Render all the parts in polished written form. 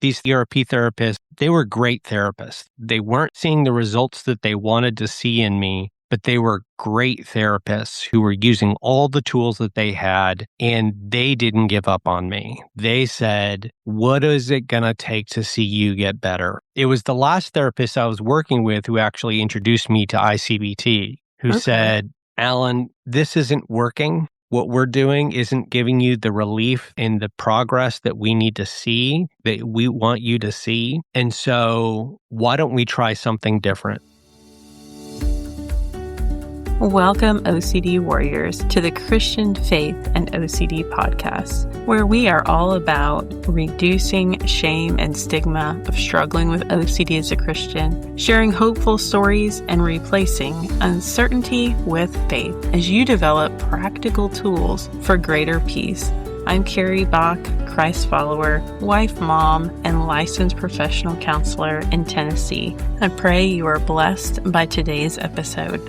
These ERP therapists, they were great therapists. They weren't seeing the results that they wanted to see in me, but they were great therapists who were using all the tools that they had, and they didn't give up on me. They said, what is it going to take to see you get better? It was the last therapist I was working with who actually introduced me to ICBT, who said, Alan, this isn't working. What we're doing isn't giving you the relief and the progress that we need to see, that we want you to see. And so why don't we try something different? Welcome, OCD warriors, to the Christian Faith and OCD podcast, where we are all about reducing shame and stigma of struggling with OCD as a Christian, sharing hopeful stories, and replacing uncertainty with faith as you develop practical tools for greater peace. I'm Carrie Bach, Christ follower, wife, mom, and licensed professional counselor in Tennessee. I pray you are blessed by today's episode.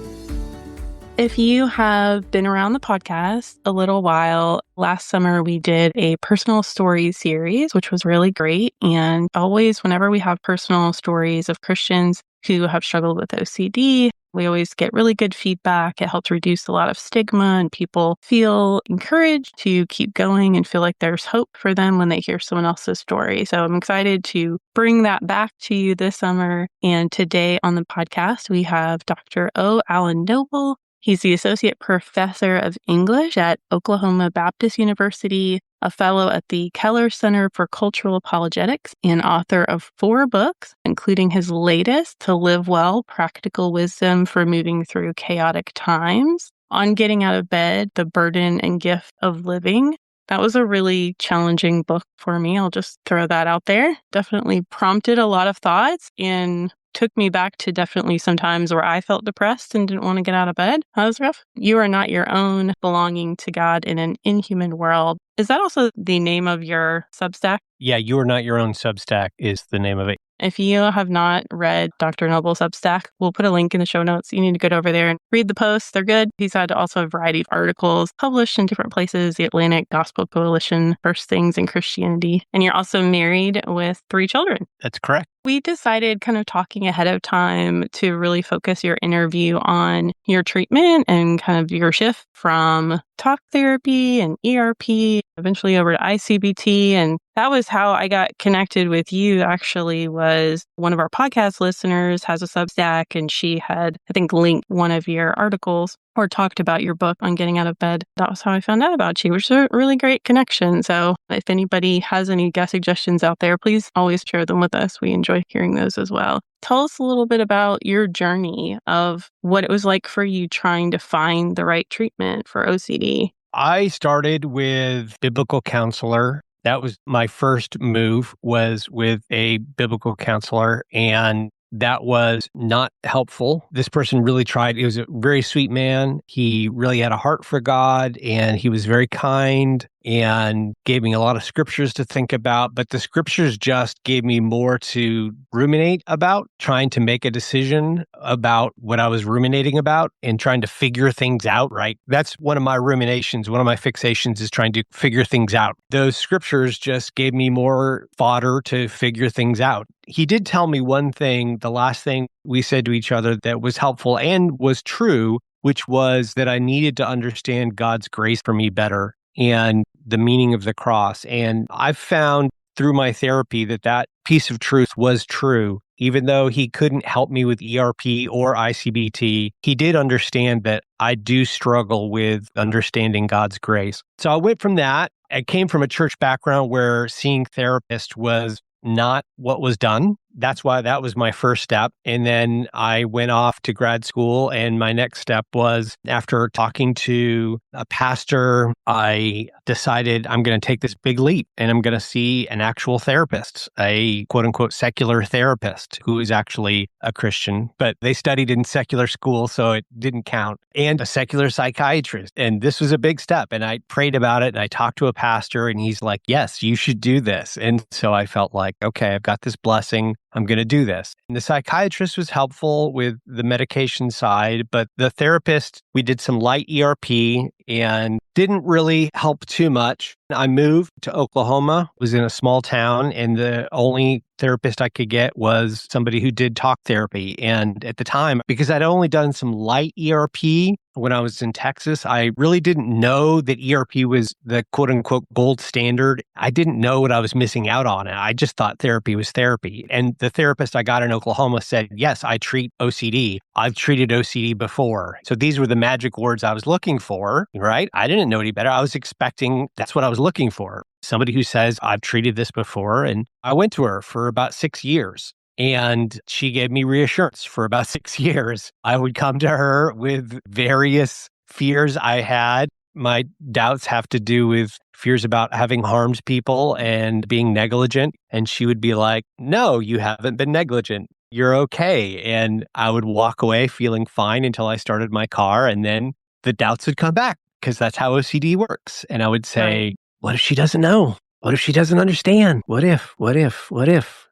If you have been around the podcast a little while, last summer we did a personal stories series, which was really great. And always, whenever we have personal stories of Christians who have struggled with OCD, we always get really good feedback. It helps reduce a lot of stigma, and people feel encouraged to keep going and feel like there's hope for them when they hear someone else's story. So I'm excited to bring that back to you this summer. And today on the podcast, we have Dr. O. Alan Noble. He's the Associate Professor of English at Oklahoma Baptist University, a fellow at the Keller Center for Cultural Apologetics, and author of 4 books, including his latest, To Live Well, Practical Wisdom for Moving Through Chaotic Times, On Getting Out of Bed, The Burden and Gift of Living. That was a really challenging book for me. I'll just throw that out there. Definitely prompted a lot of thoughts and took me back to definitely some times where I felt depressed and didn't want to get out of bed. That was rough. You are not your own, belonging to God in an inhuman world. Is that also the name of your Substack? Yeah, You Are Not Your Own Substack is the name of it. If you have not read Dr. Noble's Substack, we'll put a link in the show notes. You need to go over there and read the posts. They're good. He's had also a variety of articles published in different places, the Atlantic Gospel Coalition, First Things in Christianity. And you're also married with 3 children. That's correct. We decided, kind of talking ahead of time, to really focus your interview on your treatment and kind of your shift from talk therapy and ERP, eventually over to ICBT. And that was how I got connected with you, actually, was one of our podcast listeners has a Substack, and she had, I think, linked one of your articles or talked about your book on getting out of bed. That was how I found out about you, which is a really great connection. So if anybody has any guest suggestions out there, please always share them with us. We enjoy hearing those as well. Tell us a little bit about your journey of what it was like for you trying to find the right treatment for OCD. I started with biblical counselor. That was my first move, was with a biblical counselor, and that was not helpful. This person really tried. He was a very sweet man. He really had a heart for God, and he was very kind and gave me a lot of scriptures to think about. But the scriptures just gave me more to ruminate about, trying to make a decision about what I was ruminating about and trying to figure things out, right? That's one of my ruminations. One of my fixations is trying to figure things out. Those scriptures just gave me more fodder to figure things out. He did tell me one thing, the last thing we said to each other that was helpful and was true, which was that I needed to understand God's grace for me better and the meaning of the cross. And I've found through my therapy that that piece of truth was true. Even though he couldn't help me with ERP or ICBT, he did understand that I do struggle with understanding God's grace. So I went from that. I came from a church background where seeing therapists was not what was done. That's why that was my first step. And then I went off to grad school, and my next step was, after talking to a pastor, I decided I'm going to take this big leap and I'm going to see an actual therapist, a quote unquote secular therapist who is actually a Christian, but they studied in secular school, so it didn't count, and a secular psychiatrist. And this was a big step. And I prayed about it, and I talked to a pastor, and he's like, yes, you should do this. And so I felt like, okay, I've got this blessing. I'm going to do this. And the psychiatrist was helpful with the medication side, but the therapist, we did some light ERP and didn't really help too much. I moved to Oklahoma, was in a small town, and the only therapist I could get was somebody who did talk therapy. And at the time, because I'd only done some light ERP when I was in Texas, I really didn't know that ERP was the quote unquote gold standard. I didn't know what I was missing out on. I just thought therapy was therapy. And the therapist I got in Oklahoma said, yes, I treat OCD. I've treated OCD before. So these were the magic words I was looking for, right? I didn't know any better. I was expecting that's what I was looking for. Somebody who says, I've treated this before. And I went to her for about 6 years. And she gave me reassurance for about 6 years. I would come to her with various fears I had. My doubts have to do with fears about having harmed people and being negligent. And she would be like, no, you haven't been negligent. You're okay. And I would walk away feeling fine until I started my car. And then the doubts would come back because that's how OCD works. And I would say, what if she doesn't know? What if she doesn't understand? What if?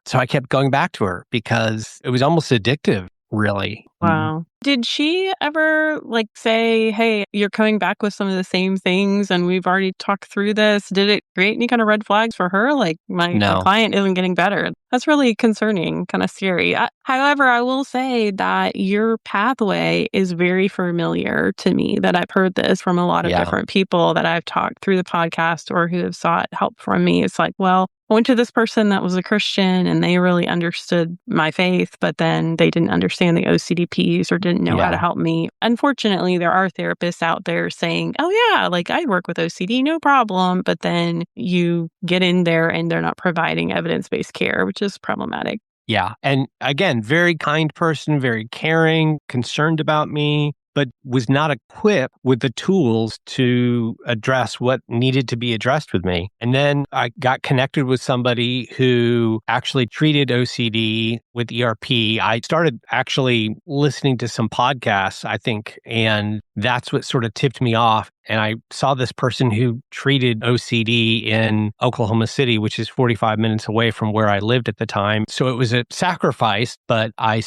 So I kept going back to her because it was almost addictive, really. Wow. Did she ever say, hey, you're coming back with some of the same things and we've already talked through this? Did it create any kind of red flags for her? My client isn't getting better. That's really concerning, kind of scary. However, I will say that your pathway is very familiar to me, that I've heard this from a lot of different people that I've talked through the podcast or who have sought help from me. It's like, well, I went to this person that was a Christian and they really understood my faith, but then they didn't understand the OCD piece or didn't know how to help me. Unfortunately, there are therapists out there saying, oh yeah, I work with OCD, no problem. But then you get in there and they're not providing evidence-based care, which is problematic. Yeah. And again, very kind person, very caring, concerned about me, but was not equipped with the tools to address what needed to be addressed with me. And then I got connected with somebody who actually treated OCD with ERP. I started actually listening to some podcasts, I think, and that's what sort of tipped me off. And I saw this person who treated OCD in Oklahoma City, which is 45 minutes away from where I lived at the time. So it was a sacrifice, but I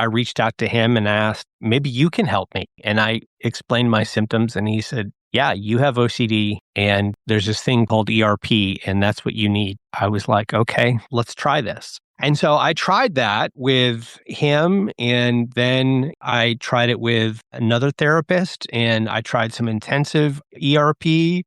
reached out to him and asked, maybe you can help me. And I explained my symptoms and he said, yeah, you have OCD and there's this thing called ERP and that's what you need. I was like, okay, let's try this. And so I tried that with him, and then I tried it with another therapist, and I tried some intensive ERP.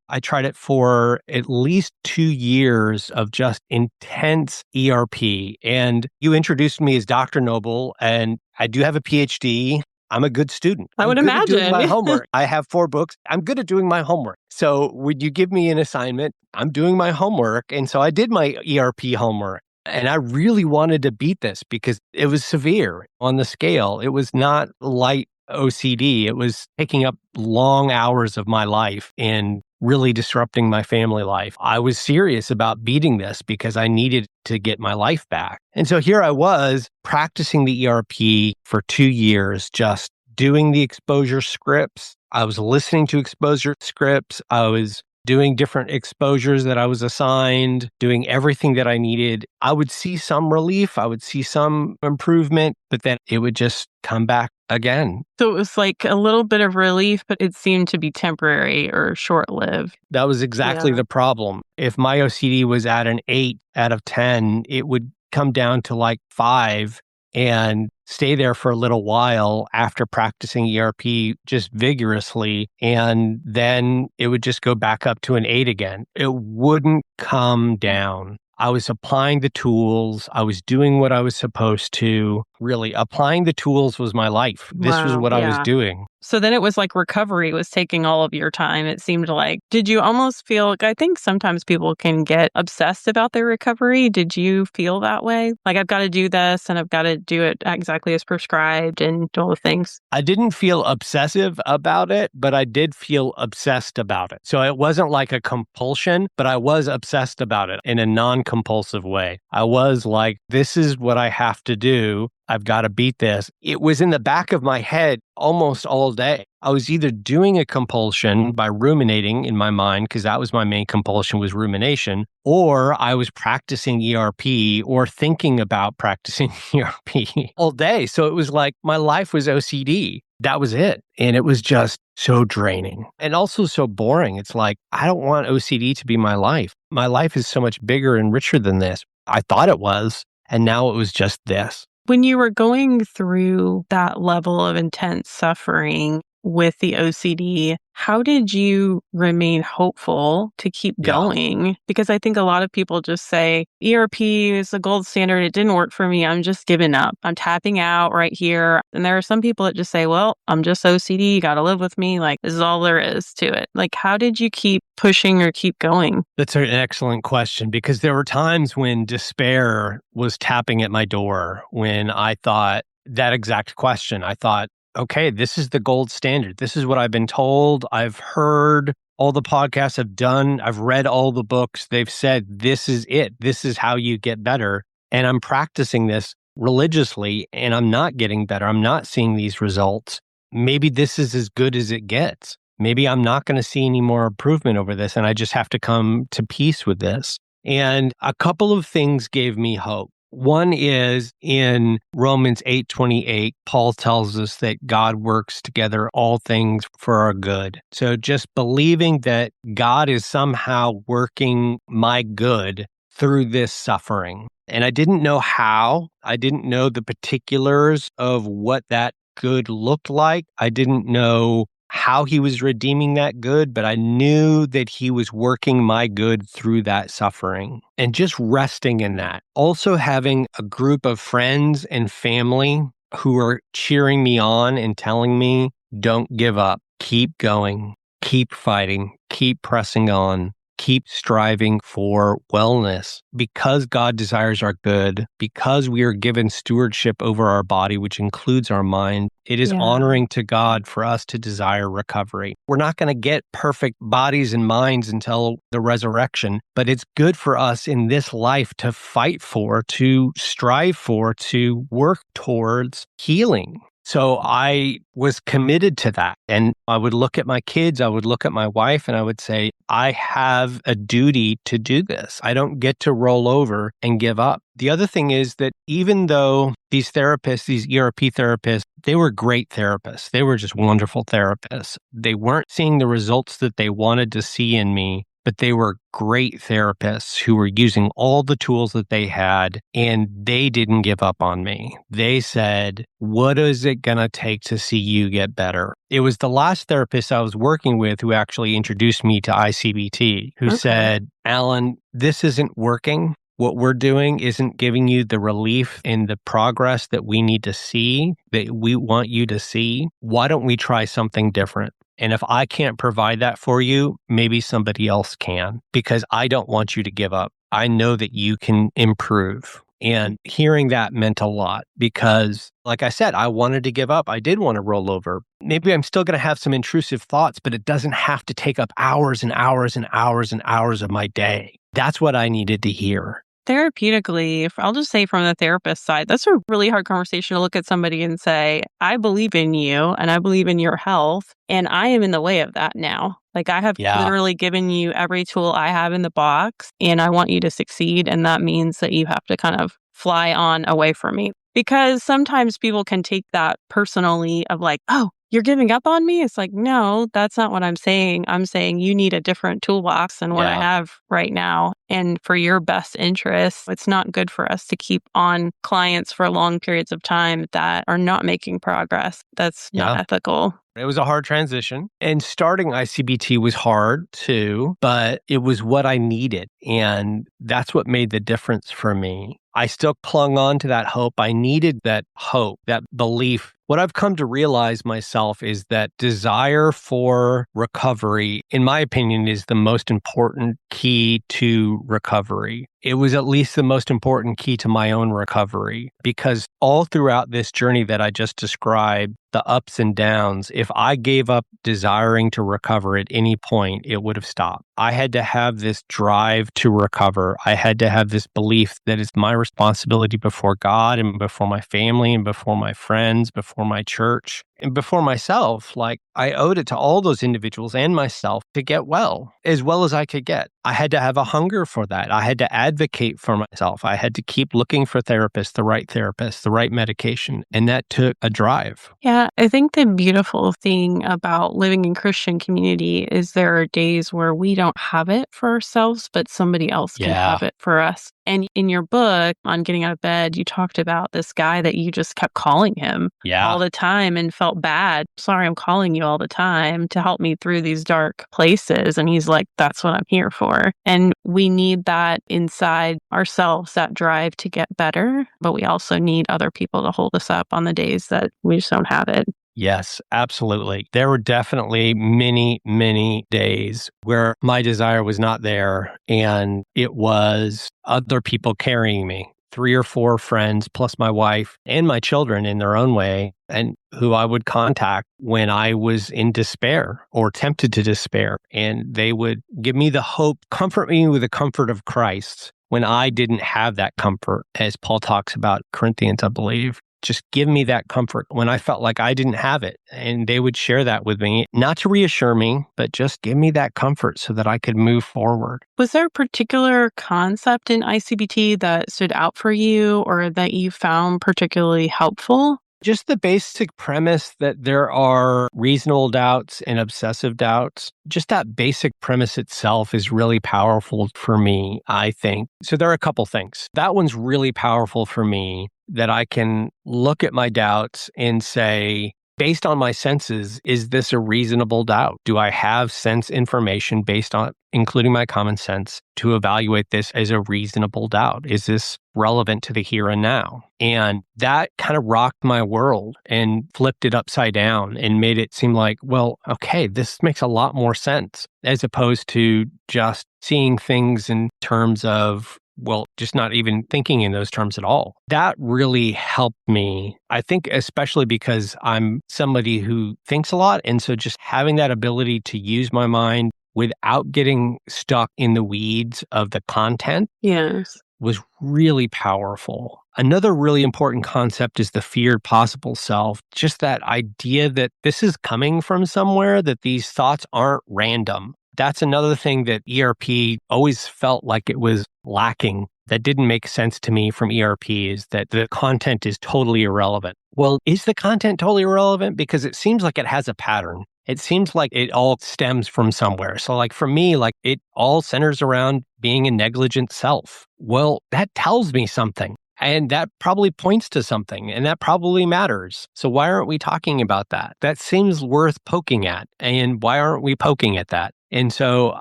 I tried it for at least 2 years of just intense ERP. And you introduced me as Dr. Noble, and I do have a PhD. I'm a good student. I would I'm good imagine. at doing my homework. I have 4 books. I'm good at doing my homework. So would you give me an assignment? I'm doing my homework. And so I did my ERP homework. And I really wanted to beat this because it was severe on the scale. It was not light OCD. It was taking up long hours of my life and really disrupting my family life. I was serious about beating this because I needed to get my life back. And so here I was practicing the ERP for 2 years, just doing the exposure scripts. I was listening to exposure scripts. I was doing different exposures that I was assigned, doing everything that I needed. I would see some relief. I would see some improvement, but then it would just come back again. So it was like a little bit of relief, but it seemed to be temporary or short-lived. That was exactly the problem. If my OCD was at an 8 out of 10, it would come down to 5 and stay there for a little while after practicing ERP just vigorously. And then it would just go back up to an 8 again. It wouldn't come down. I was applying the tools. I was doing what I was supposed to. Really, applying the tools was my life. This was what I was doing. So then it was like recovery was taking all of your time, it seemed like. Did you almost feel, I think sometimes people can get obsessed about their recovery. Did you feel that way? I've got to do this and I've got to do it exactly as prescribed and all the things. I didn't feel obsessive about it, but I did feel obsessed about it. So it wasn't like a compulsion, but I was obsessed about it in a non-compulsive way. I was like, this is what I have to do. I've got to beat this. It was in the back of my head almost all day. I was either doing a compulsion by ruminating in my mind, because that was my main compulsion, was rumination, or I was practicing ERP or thinking about practicing ERP all day. So it was like my life was OCD. that was it. And it was just so draining and also so boring. It's like, I don't want OCD to be my life. My life is so much bigger and richer than this. I thought it was, and now it was just this. When you were going through that level of intense suffering with the OCD, how did you remain hopeful to keep Yeah. going? Because I think a lot of people just say, ERP is the gold standard. It didn't work for me. I'm just giving up. I'm tapping out right here. And there are some people that just say, well, I'm just OCD. You got to live with me. Like, this is all there is to it. Like, how did you keep pushing or keep going? That's an excellent question, because there were times when despair was tapping at my door, when I thought that exact question. I thought, okay, this is the gold standard. This is what I've been told. I've heard all the podcasts I've done. I've read all the books. They've said, this is it. This is how you get better. And I'm practicing this religiously, and I'm not getting better. I'm not seeing these results. Maybe this is as good as it gets. Maybe I'm not going to see any more improvement over this, and I just have to come to peace with this. And a couple of things gave me hope. One is in Romans 8:28, Paul tells us that God works together all things for our good. So just believing that God is somehow working my good through this suffering. And I didn't know how. I didn't know the particulars of what that good looked like. I didn't know how he was redeeming that good, but I knew that he was working my good through that suffering, and just resting in that. Also having a group of friends and family who are cheering me on and telling me, don't give up, keep going, keep fighting, keep pressing on. Keep striving for wellness, because God desires our good, because we are given stewardship over our body, which includes our mind. It is honoring to God for us to desire recovery. We're not going to get perfect bodies and minds until the resurrection, but it's good for us in this life to fight for, to strive for, to work towards healing. So I was committed to that. And I would look at my kids, I would look at my wife, and I would say, I have a duty to do this. I don't get to roll over and give up. The other thing is that even though these therapists, these ERP therapists, they were great therapists. They were just wonderful therapists. They weren't seeing the results that they wanted to see in me, but they were great therapists who were using all the tools that they had, and they didn't give up on me. They said, what is it going to take to see you get better? It was the last therapist I was working with who actually introduced me to ICBT, who said, Alan, this isn't working. What we're doing isn't giving you the relief and the progress that we need to see, that we want you to see. Why don't we try something different? And if I can't provide that for you, maybe somebody else can, because I don't want you to give up. I know that you can improve. And hearing that meant a lot, because, like I said, I wanted to give up. I did want to roll over. Maybe I'm still going to have some intrusive thoughts, but it doesn't have to take up hours and hours and hours and hours of my day. That's what I needed to hear. Therapeutically, I'll just say from the therapist side, that's a really hard conversation to look at somebody and say, I believe in you and I believe in your health, and I am in the way of that now. Like, I have literally given you every tool I have in the box, and I want you to succeed. And that means that you have to kind of fly on away from me. Because sometimes people can take that personally of like, oh, you're giving up on me? It's like, no, that's not what I'm saying. I'm saying you need a different toolbox than what I have right now. And for your best interest, it's not good for us to keep on clients for long periods of time that are not making progress. That's not ethical. It was a hard transition, and starting ICBT was hard too, but it was what I needed. And that's what made the difference for me. I still clung on to that hope. I needed that hope, that belief. What I've come to realize myself is that desire for recovery, in my opinion, is the most important key to recovery. It was at least the most important key to my own recovery, because all throughout this journey that I just described, the ups and downs, if I gave up desiring to recover at any point, it would have stopped. I had to have this drive to recover. I had to have this belief that it's my responsibility before God and before my family and before my friends, before my church, and before myself. Like, I owed it to all those individuals and myself to get well as I could get. I had to have a hunger for that. I had to advocate advocate for myself. I had to keep looking for therapists, the right medication. And that took a drive. Yeah, I think the beautiful thing about living in Christian community is there are days where we don't have it for ourselves, but somebody else can Yeah. have it for us. And in your book on getting out of bed, you talked about this guy that you just kept calling him Yeah. all the time and felt bad. Sorry, I'm calling you all the time to help me through these dark places. And he's like, that's what I'm here for. And we need that inside ourselves, that drive to get better. But we also need other people to hold us up on the days that we just don't have it. Yes, absolutely. There were definitely many, many days where my desire was not there and it was other people carrying me. 3 or 4 friends, plus my wife and my children in their own way, and who I would contact when I was in despair or tempted to despair. And they would give me the hope, comfort me with the comfort of Christ when I didn't have that comfort, as Paul talks about Corinthians, I believe. Just give me that comfort when I felt like I didn't have it. And they would share that with me, not to reassure me, but just give me that comfort so that I could move forward. Was there a particular concept in ICBT that stood out for you or that you found particularly helpful? Just the basic premise that there are reasonable doubts and obsessive doubts. Just that basic premise itself is really powerful for me, I think. So there are a couple things. That one's really powerful for me, that I can look at my doubts and say, based on my senses, is this a reasonable doubt? Do I have sense information based on, including my common sense, to evaluate this as a reasonable doubt? Is this relevant to the here and now? And that kind of rocked my world and flipped it upside down and made it seem like, well, okay, this makes a lot more sense, as opposed to just seeing things in terms of, well, just not even thinking in those terms at all. That really helped me, I think, especially because I'm somebody who thinks a lot. And so just having that ability to use my mind without getting stuck in the weeds of the content Yes. was really powerful. Another really important concept is the feared possible self. Just that idea that this is coming from somewhere, that these thoughts aren't random. That's another thing that ERP always felt like it was lacking, that didn't make sense to me from ERP, is that the content is totally irrelevant. Well, is the content totally irrelevant? Because it seems like it has a pattern. It seems like it all stems from somewhere. So like for me, like it all centers around being a negligent self. Well, that tells me something. And that probably points to something, and that probably matters. So why aren't we talking about that? That seems worth poking at. And why aren't we poking at that? And so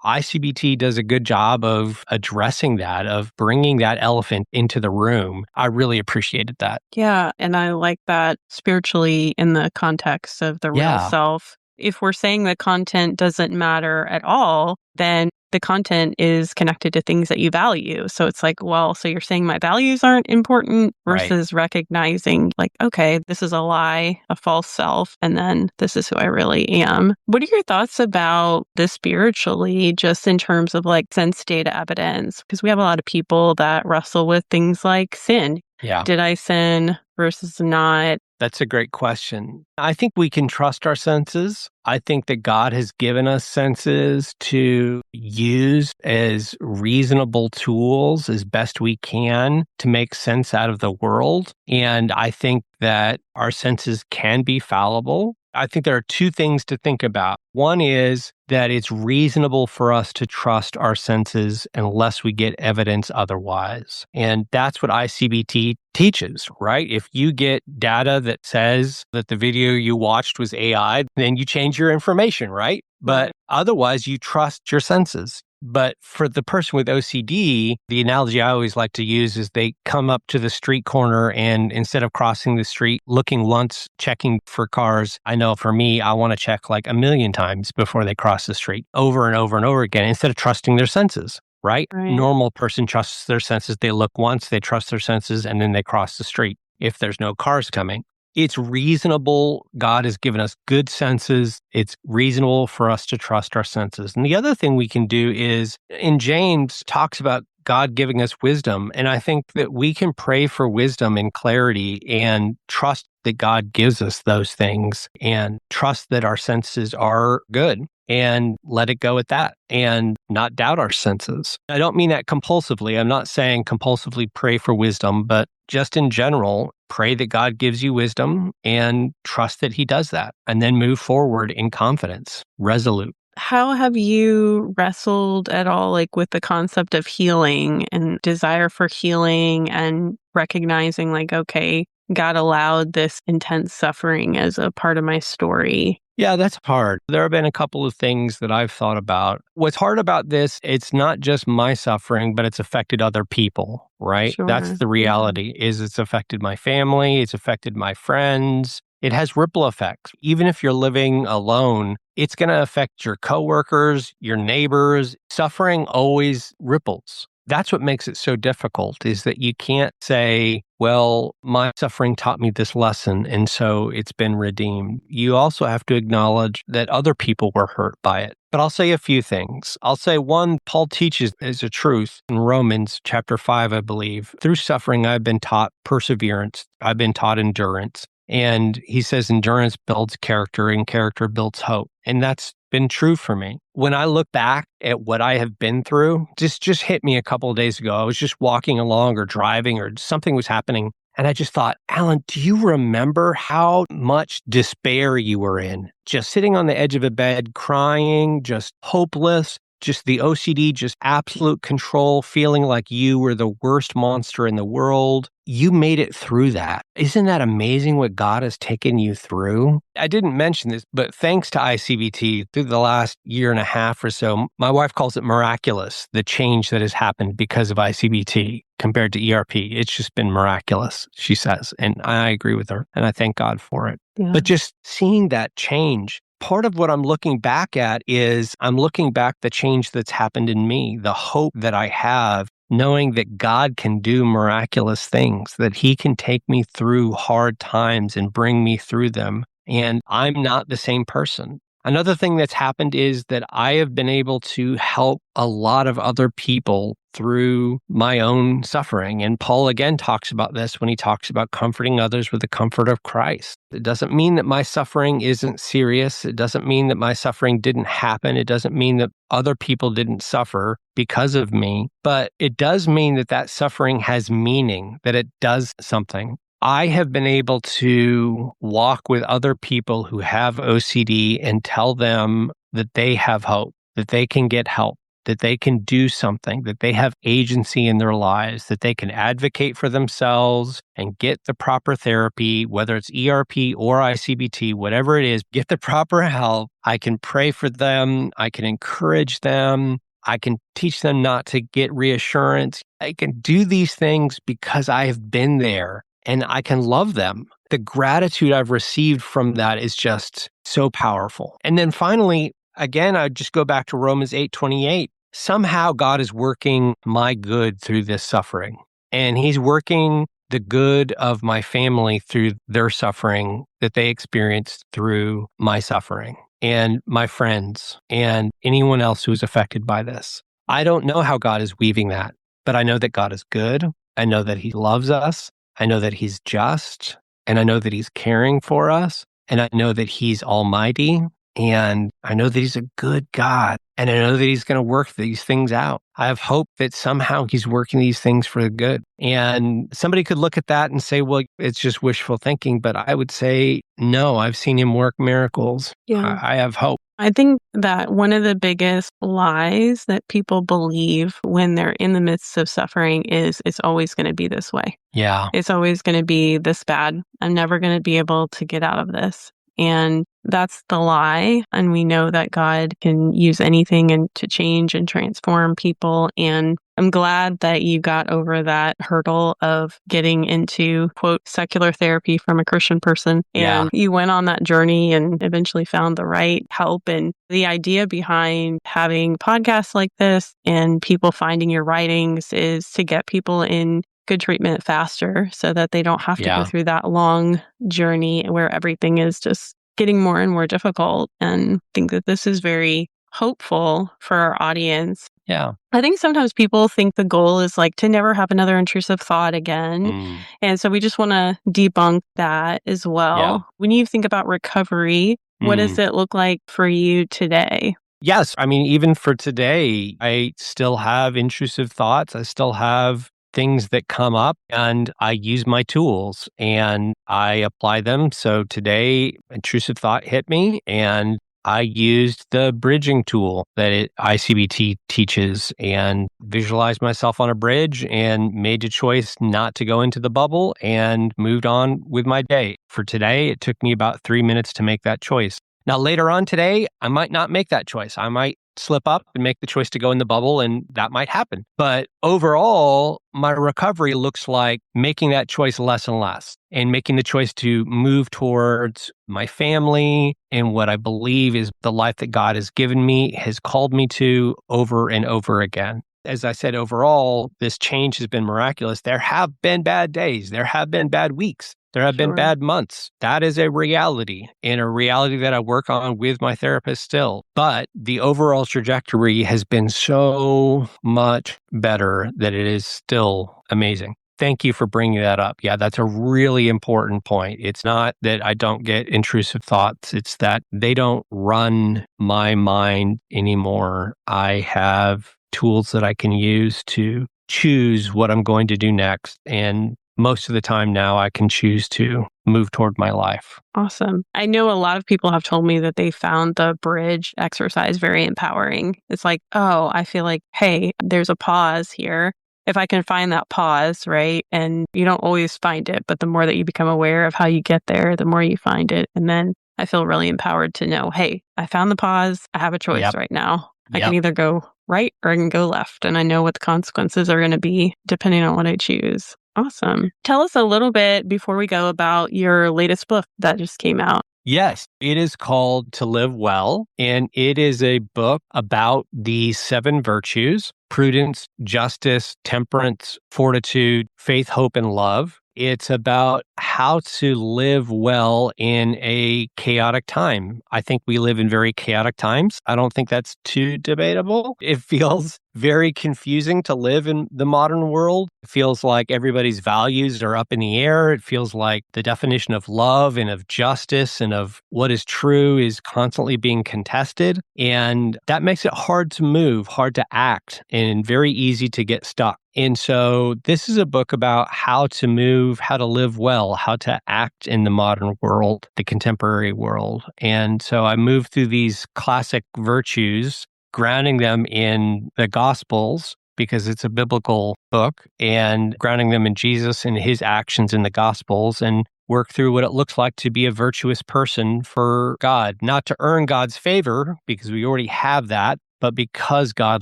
ICBT does a good job of addressing that, of bringing that elephant into the room. I really appreciated that. Yeah. And I like that spiritually in the context of the real self. If we're saying the content doesn't matter at all, then the content is connected to things that you value. So it's like, well, so you're saying my values aren't important versus recognizing like, okay, this is a lie, a false self, and then this is who I really am. What are your thoughts about this spiritually, just in terms of like sense data evidence? Because we have a lot of people that wrestle with things like sin. Yeah. Did I sin versus not? That's a great question. I think we can trust our senses. I think that God has given us senses to use as reasonable tools as best we can to make sense out of the world. And I think that our senses can be fallible. I think there are 2 things to think about. One is that it's reasonable for us to trust our senses unless we get evidence otherwise. And that's what ICBT teaches, right? If you get data that says that the video you watched was AI, then you change your information, right? But otherwise, you trust your senses. But for the person with OCD, the analogy I always like to use is they come up to the street corner and instead of crossing the street, looking once, checking for cars, I know for me, I want to check like a million times before they cross the street over and over and over again instead of trusting their senses, right? Normal person trusts their senses. They look once, they trust their senses, and then they cross the street if there's no cars coming. It's reasonable. God has given us good senses. It's reasonable for us to trust our senses. And the other thing we can do is, in James, talks about God giving us wisdom. And I think that we can pray for wisdom and clarity and trust that God gives us those things and trust that our senses are good. and let it go at that and not doubt our senses. I don't mean that compulsively. I'm not saying compulsively pray for wisdom, but just in general, pray that God gives you wisdom and trust that he does that, and then move forward in confidence, resolute. How have you wrestled at all, like with the concept of healing and desire for healing and recognizing like, okay, God allowed this intense suffering as a part of my story? Yeah, that's hard. There have been a couple of things that I've thought about. What's hard about this, it's not just my suffering, but it's affected other people, right? That's Sure. the reality, is it's affected my family, it's affected my friends. It has ripple effects. Even if you're living alone, it's going to affect your coworkers, your neighbors. Suffering always ripples. That's what makes it so difficult, is that you can't say, well, my suffering taught me this lesson, and so it's been redeemed. You also have to acknowledge that other people were hurt by it. But I'll say a few things. I'll say one, Paul teaches as a truth in Romans chapter 5, I believe. Through suffering, I've been taught perseverance. I've been taught endurance. And he says endurance builds character and character builds hope. And that's been true for me. When I look back at what I have been through, just hit me a couple of days ago. I was just walking along or driving or something was happening. And I just thought, Alan, do you remember how much despair you were in? Just sitting on the edge of a bed, crying, just hopeless. Just the OCD, just absolute control, feeling like you were the worst monster in the world. You made it through that. Isn't that amazing what God has taken you through? I didn't mention this, but thanks to ICBT, through the last year and a half or so, my wife calls it miraculous, the change that has happened because of ICBT compared to ERP. It's just been miraculous, she says. And I agree with her, and I thank God for it. Yeah. But just seeing that change, part of what I'm looking back at is I'm looking back the change that's happened in me, the hope that I have, knowing that God can do miraculous things, that he can take me through hard times and bring me through them. And I'm not the same person. Another thing that's happened is that I have been able to help a lot of other people through my own suffering. And Paul again talks about this when he talks about comforting others with the comfort of Christ. It doesn't mean that my suffering isn't serious. It doesn't mean that my suffering didn't happen. It doesn't mean that other people didn't suffer because of me. But it does mean that that suffering has meaning, that it does something. I have been able to walk with other people who have OCD and tell them that they have hope, that they can get help, that they can do something, that they have agency in their lives, that they can advocate for themselves and get the proper therapy, whether it's ERP or ICBT, whatever it is, get the proper help. I can pray for them. I can encourage them. I can teach them not to get reassurance. I can do these things because I have been there. And I can love them. The gratitude I've received from that is just so powerful. And then finally, again, I just go back to Romans 8:28. Somehow God is working my good through this suffering. And he's working the good of my family through their suffering that they experienced through my suffering, and my friends and anyone else who is affected by this. I don't know how God is weaving that, but I know that God is good. I know that he loves us. I know that he's just, and I know that he's caring for us, and I know that he's almighty, and I know that he's a good God, and I know that he's going to work these things out. I have hope that somehow he's working these things for the good. And somebody could look at that and say, well, it's just wishful thinking, but I would say, no, I've seen him work miracles. Yeah. I have hope. I think that one of the biggest lies that people believe when they're in the midst of suffering is it's always going to be this way. Yeah. It's always going to be this bad. I'm never going to be able to get out of this. And that's the lie. And we know that God can use anything and to change and transform people. And I'm glad that you got over that hurdle of getting into, quote, secular therapy from a Christian person. And you went on that journey and eventually found the right help. And the idea behind having podcasts like this and people finding your writings is to get people in good treatment faster so that they don't have to go through that long journey where everything is just getting more and more difficult. And I think that this is very hopeful for our audience. Yeah. I think sometimes people think the goal is like to never have another intrusive thought again. And so we just want to debunk that as well. Yeah. When you think about recovery, What does it look like for you today? Yes. I mean, even for today, I still have intrusive thoughts. I still have things that come up, and I use my tools and I apply them. So today, intrusive thought hit me, and I used the bridging tool that ICBT teaches and visualized myself on a bridge and made a choice not to go into the bubble and moved on with my day. For today, it took me about 3 minutes to make that choice. Now, later on today, I might not make that choice. I might slip up and make the choice to go in the bubble, and that might happen. But overall, my recovery looks like making that choice less and less and making the choice to move towards my family and what I believe is the life that God has given me, has called me to over and over again. As I said, overall, this change has been miraculous. There have been bad days. There have been bad weeks. There have been bad months. That is a reality, and a reality that I work on with my therapist still. But the overall trajectory has been so much better that it is still amazing. Thank you for bringing that up. Yeah, that's a really important point. It's not that I don't get intrusive thoughts. It's that they don't run my mind anymore. I have tools that I can use to choose what I'm going to do next. And most of the time now, I can choose to move toward my life. Awesome. I know a lot of people have told me that they found the bridge exercise very empowering. It's like, oh, I feel like, hey, there's a pause here. If I can find that pause, right? And you don't always find it, but the more that you become aware of how you get there, the more you find it. And then I feel really empowered to know, hey, I found the pause. I have a choice right now. I can either go right or I can go left. And I know what the consequences are going to be depending on what I choose. Awesome. Tell us a little bit before we go about your latest book that just came out. Yes, it is called To Live Well, and it is a book about the 7 virtues: prudence, justice, temperance, fortitude, faith, hope, and love. It's about how to live well in a chaotic time. I think we live in very chaotic times. I don't think that's too debatable. It feels very confusing to live in the modern world. It feels like everybody's values are up in the air. It feels like the definition of love and of justice and of what is true is constantly being contested. And that makes it hard to move, hard to act, and very easy to get stuck. And so this is a book about how to move, how to live well, how to act in the modern world, the contemporary world. And so I moved through these classic virtues, grounding them in the Gospels because it's a biblical book, and grounding them in Jesus and his actions in the Gospels, and work through what it looks like to be a virtuous person for God, not to earn God's favor because we already have that, but because God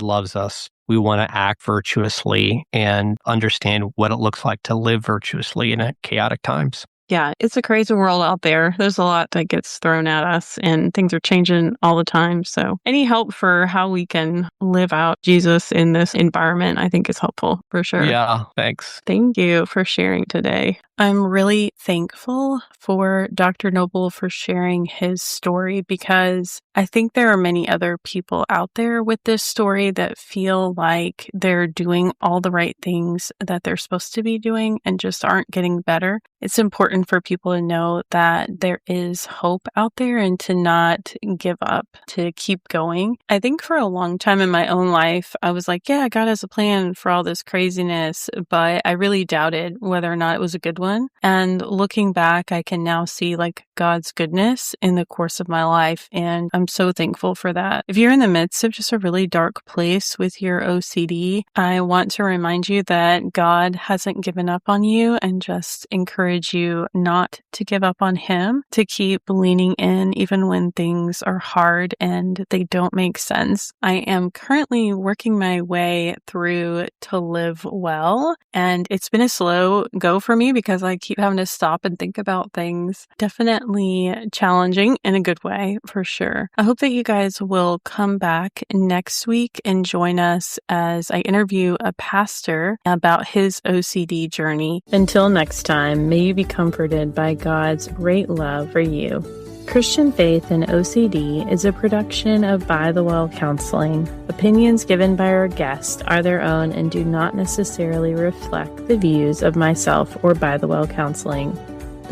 loves us, we want to act virtuously and understand what it looks like to live virtuously in chaotic times. Yeah, it's a crazy world out there. There's a lot that gets thrown at us and things are changing all the time. So any help for how we can live out Jesus in this environment, I think is helpful for sure. Yeah, thanks. Thank you for sharing today. I'm really thankful for Dr. Noble for sharing his story because I think there are many other people out there with this story that feel like they're doing all the right things that they're supposed to be doing and just aren't getting better. It's important for people to know that there is hope out there and to not give up, to keep going. I think for a long time in my own life, I was like, yeah, God has a plan for all this craziness, but I really doubted whether or not it was a good one. And looking back, I can now see like God's goodness in the course of my life. And I'm so thankful for that. If you're in the midst of just a really dark place with your OCD, I want to remind you that God hasn't given up on you and just encourage you not to give up on him, to keep leaning in even when things are hard and they don't make sense. I am currently working my way through To Live Well, and it's been a slow go for me because I keep having to stop and think about things. Definitely challenging in a good way, for sure. I hope that you guys will come back next week and join us as I interview a pastor about his OCD journey. Until next time, may you be comforted by God's great love for you. Christian Faith and OCD is a production of By the Well Counseling. Opinions given by our guests are their own and do not necessarily reflect the views of myself or By the Well Counseling.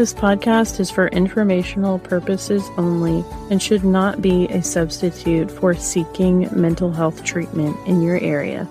This podcast is for informational purposes only and should not be a substitute for seeking mental health treatment in your area.